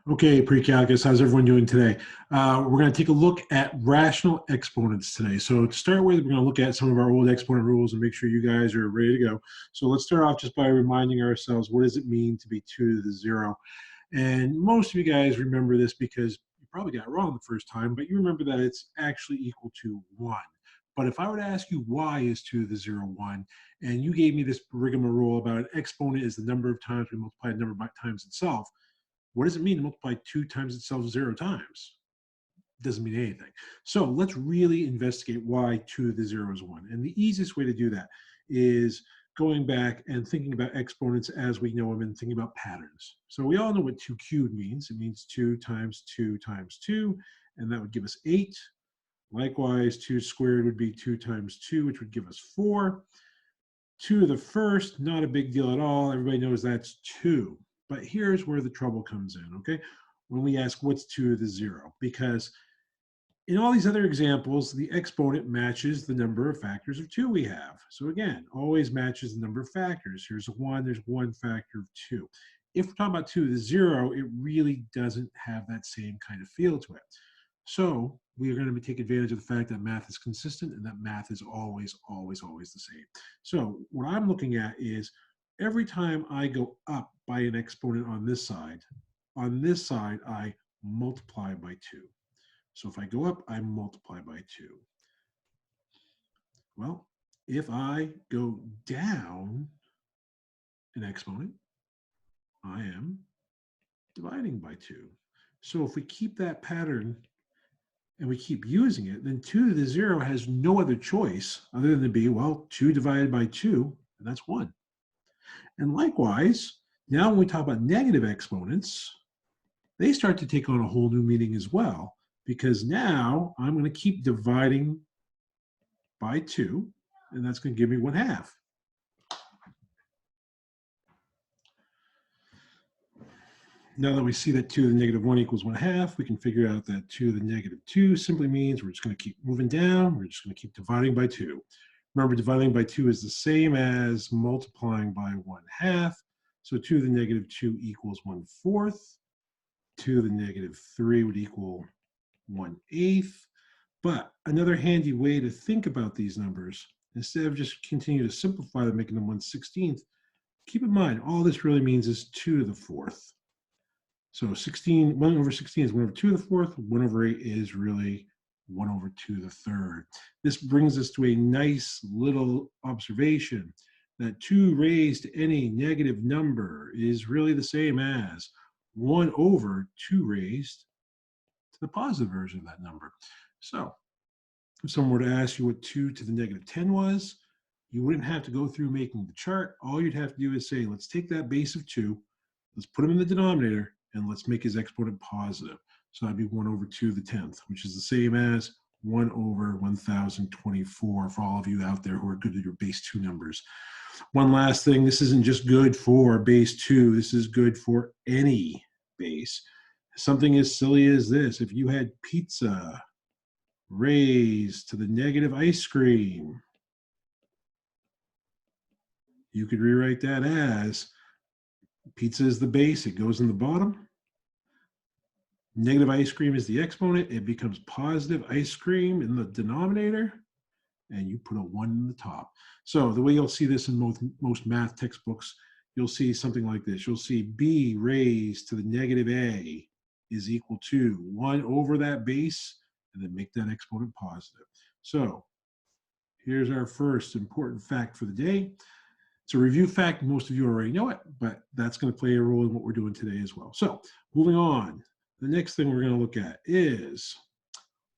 Okay, pre-calculus, how's everyone doing today? We're going to take a look at rational exponents today. So to start with, we're going to look at some of our old exponent rules and make sure you guys are ready to go. So let's start off just by reminding ourselves, what does it mean to be 2 to the 0? And most of you guys remember this because you probably got it wrong the first time, but you remember that it's actually equal to 1. But if I were to ask you why is 2 to the 0 1, and you gave me this rigmarole about an exponent is the number of times we multiply a number by times itself, what does it mean to multiply 2 times itself 0 times? It doesn't mean anything. So let's really investigate why 2 to the 0 is 1. And the easiest way to do that is going back and thinking about exponents as we know them and thinking about patterns. So we all know what 2 cubed means. It means 2 times 2 times 2, and that would give us 8. Likewise, 2 squared would be 2 times 2, which would give us 4. 2 to the first, not a big deal at all. Everybody knows that's 2. But here's where the trouble comes in, okay? When we ask what's 2 to the 0, because in all these other examples, the exponent matches the number of factors of 2 we have. So again, always matches the number of factors. Here's a 1, there's 1 factor of 2. If we're talking about 2 to the 0, it really doesn't have that same kind of feel to it. So we are going to take advantage of the fact that math is consistent and that math is always, always, always the same. So what I'm looking at is every time I go up by an exponent on this side I multiply by 2. So if I go up, I multiply by 2. Well, if I go down an exponent, I am dividing by 2. So if we keep that pattern and we keep using it, then 2 to the 0 has no other choice other than to be, well, 2 divided by 2, and that's 1. And likewise, now when we talk about negative exponents, they start to take on a whole new meaning as well, because now I'm going to keep dividing by 2, and that's going to give me 1/2. Now that we see that 2 to the negative 1 equals 1/2, we can figure out that 2 to the negative 2 simply means we're just going to keep moving down. We're just going to keep dividing by 2. Remember, dividing by 2 is the same as multiplying by 1/2. So 2 to the negative 2 equals 1/4. 2 to the negative 3 would equal 1/8. But another handy way to think about these numbers, instead of just continue to simplify them, making them 1/16, keep in mind, all this really means is 2 to the 4th. So 1 over 16 is 1 over 2 to the 4th. 1 over 8 is really 1 over 2 to the 3rd. This brings us to a nice little observation that 2 raised to any negative number is really the same as 1 over 2 raised to the positive version of that number. So if someone were to ask you what 2 to the negative 10 was, you wouldn't have to go through making the chart. All you'd have to do is say, let's take that base of 2, let's put them in the denominator, and let's make his exponent positive. So that'd be 1 over 2 to the 10th, which is the same as 1 over 1024 for all of you out there who are good at your base 2 numbers. One last thing, this isn't just good for base 2, this is good for any base. Something as silly as this: if you had pizza raised to the negative ice cream, you could rewrite that as pizza is the base, it goes in the bottom. Negative ice cream is the exponent, it becomes positive ice cream in the denominator, and you put a 1 in the top. So the way you'll see this in most math textbooks, you'll see something like this. You'll see b raised to the negative a is equal to 1 over that base, and then make that exponent positive. So here's our first important fact for the day. It's a review fact. Most of you already know it, but that's going to play a role in what we're doing today as well. So moving on, the next thing we're going to look at is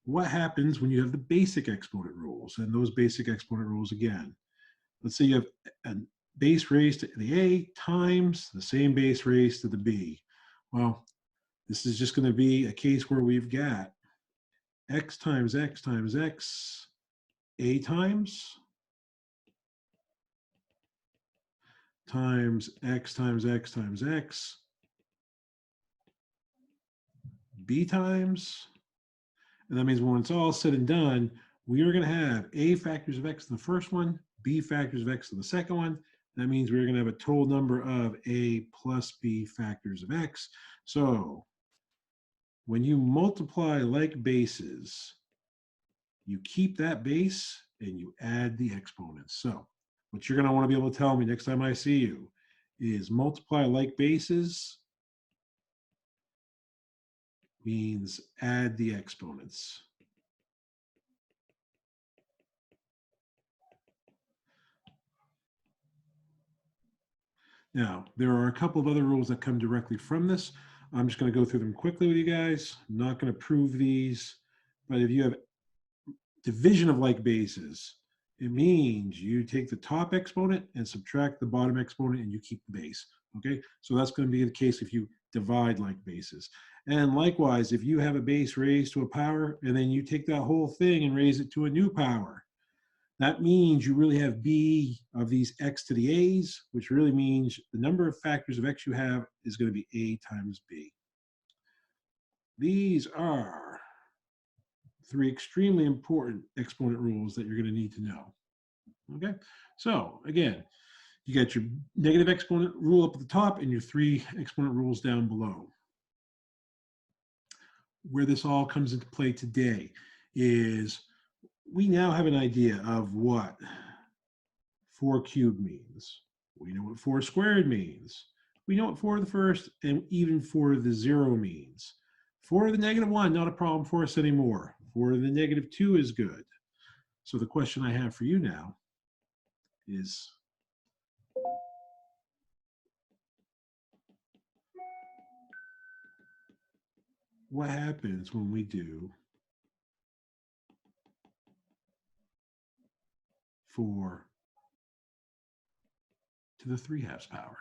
what happens when you have the basic exponent rules. And those basic exponent rules, again, let's say you have a base raised to the a times the same base raised to the b. Well, this is just going to be a case where we've got x times x times x, a times x times x times x, b times. And that means when it's all said and done, we are going to have a factors of x in the first one, b factors of x in the second one. That means we're going to have a total number of a plus b factors of x. So when you multiply like bases, you keep that base and you add the exponents. So what you're going to want to be able to tell me next time I see you is multiply like bases means add the exponents. Now, there are a couple of other rules that come directly from this. I'm just going to go through them quickly with you guys. I'm not going to prove these, but if you have division of like bases, it means you take the top exponent and subtract the bottom exponent and you keep the base. Okay, so that's going to be the case if you divide like bases. And likewise, if you have a base raised to a power and then you take that whole thing and raise it to a new power, that means you really have b of these x to the a's, which really means the number of factors of x you have is going to be a times b. These are three extremely important exponent rules that you're going to need to know. Okay, so again, you got your negative exponent rule up at the top and your three exponent rules down below. Where this all comes into play today is we now have an idea of what 4 cubed means. We know what 4 squared means. We know what 4 to the first and even 4 to the 0 means. 4 to the negative 1, not a problem for us anymore. 4 to the negative 2 is good. So the question I have for you now is, what happens when we do 4 to the 3/2 power?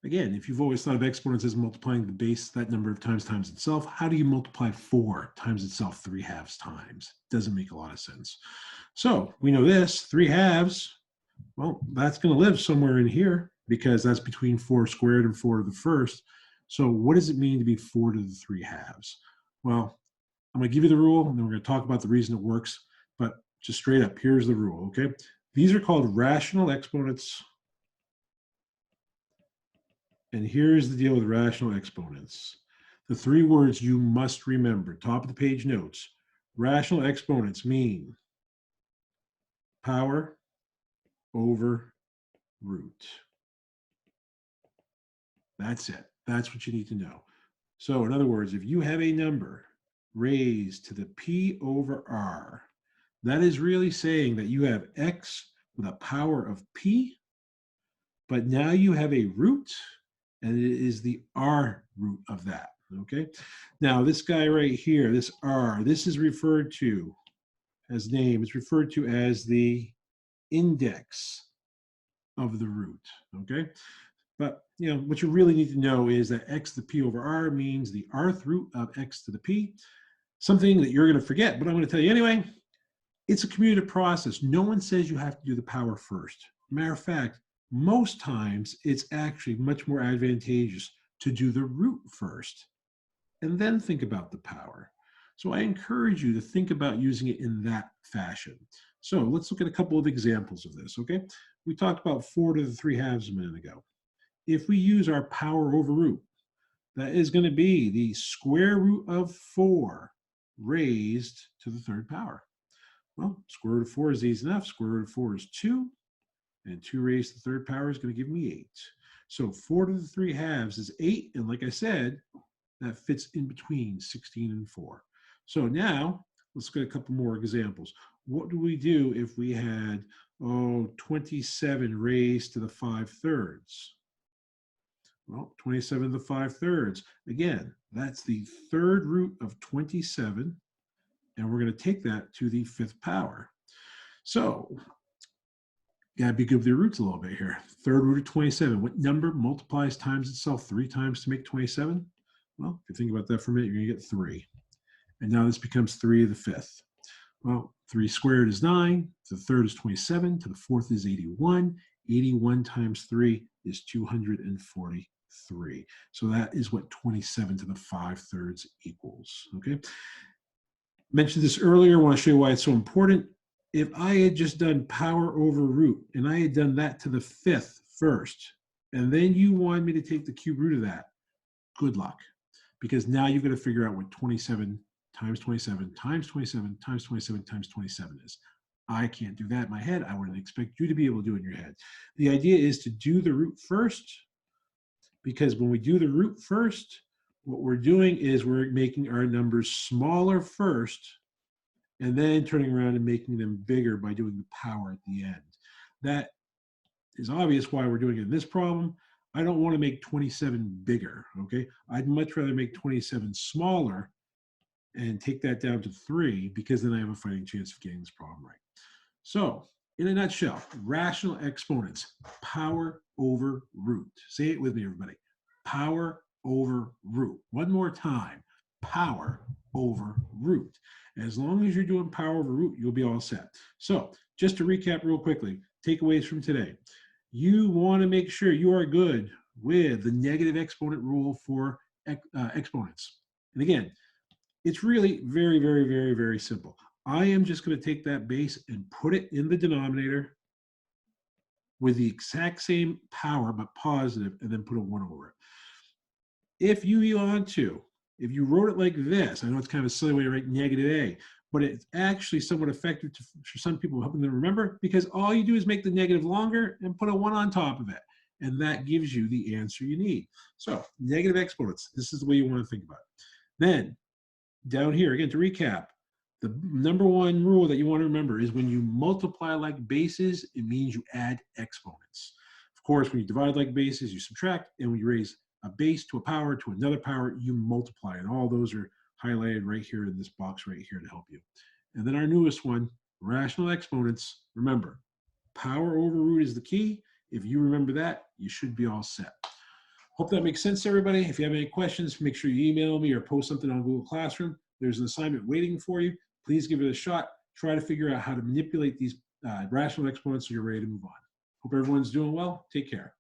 Again, if you've always thought of exponents as multiplying the base that number of times itself, how do you multiply 4 times itself 3/2 times? Doesn't make a lot of sense. So we know this, 3/2, well, that's going to live somewhere in here because that's between 4 squared and 4 to the first. So what does it mean to be 4 to the 3/2? Well, I'm going to give you the rule, and then we're going to talk about the reason it works. But just straight up, here's the rule, okay? These are called rational exponents. And here's the deal with rational exponents. The three words you must remember, top of the page notes. Rational exponents mean power over root. That's it. That's what you need to know. So in other words, if you have a number raised to the p over r, that is really saying that you have x with a power of p, but now you have a root, and it is the r root of that, okay? Now, this guy right here, this r, this is referred to as name. It's referred to as the index of the root, okay? But, you know, what you really need to know is that x to the p over r means the rth root of x to the p, something that you're going to forget, but I'm going to tell you anyway. It's a commutative process. No one says you have to do the power first. Matter of fact, most times it's actually much more advantageous to do the root first and then think about the power. So I encourage you to think about using it in that fashion. So let's look at a couple of examples of this, okay? We talked about 4 to the 3/2 a minute ago. If we use our power over root, that is going to be the square root of 4 raised to the 3rd power. Well, square root of 4 is easy enough. Square root of 4 is 2, and 2 raised to the 3rd power is going to give me 8. So 4 to the 3/2 is 8, and like I said, that fits in between 16 and 4. So now, let's get a couple more examples. What do we do if we had, 27 raised to the 5/3? Well, 27 to the 5/3. Again, that's the 3rd root of 27, and we're going to take that to the 5th power. So, gotta be good with your roots a little bit here. 3rd root of 27. What number multiplies times itself 3 times to make 27? Well, if you think about that for a minute, you're going to get 3. And now this becomes 3 to the 5th. Well, 3 squared is 9. To the 3rd is 27. To the 4th is 81. 81 times 3 is 243. So that is what 27 to the 5/3 equals, okay? Mentioned this earlier. I want to show you why it's so important. If I had just done power over root, and I had done that to the 5th first, and then you wanted me to take the cube root of that, good luck. because now you've got to figure out what 27 times 27 times 27 times 27 times 27 is. I can't do that in my head. I wouldn't expect you to be able to do it in your head. The idea is to do the root first, because when we do the root first, what we're doing is we're making our numbers smaller first and then turning around and making them bigger by doing the power at the end. That is obvious why we're doing it in this problem. I don't want to make 27 bigger, okay? I'd much rather make 27 smaller and take that down to 3, because then I have a fighting chance of getting this problem right. So, in a nutshell, rational exponents, power over root. Say it with me, everybody. Power over root. One more time, power over root. As long as you're doing power over root, you'll be all set. So, just to recap real quickly, takeaways from today. You want to make sure you are good with the negative exponent rule for exponents. And again, it's really very, very, very, very simple. I am just going to take that base and put it in the denominator with the exact same power, but positive, and then put a 1 over it. If you want to, if you wrote it like this, I know it's kind of a silly way to write negative a, but it's actually somewhat effective for some people, helping them remember, because all you do is make the negative longer and put a 1 on top of it. And that gives you the answer you need. So negative exponents, this is the way you want to think about it. Then down here, again, to recap, the number one rule that you want to remember is when you multiply like bases, it means you add exponents. Of course, when you divide like bases, you subtract, and when you raise a base to a power to another power, you multiply. And all those are highlighted right here in this box right here to help you. And then our newest one, rational exponents. Remember, power over root is the key. If you remember that, you should be all set. Hope that makes sense to everybody. If you have any questions, make sure you email me or post something on Google Classroom. There's an assignment waiting for you. Please give it a shot. Try to figure out how to manipulate these rational exponents so you're ready to move on. Hope everyone's doing well. Take care.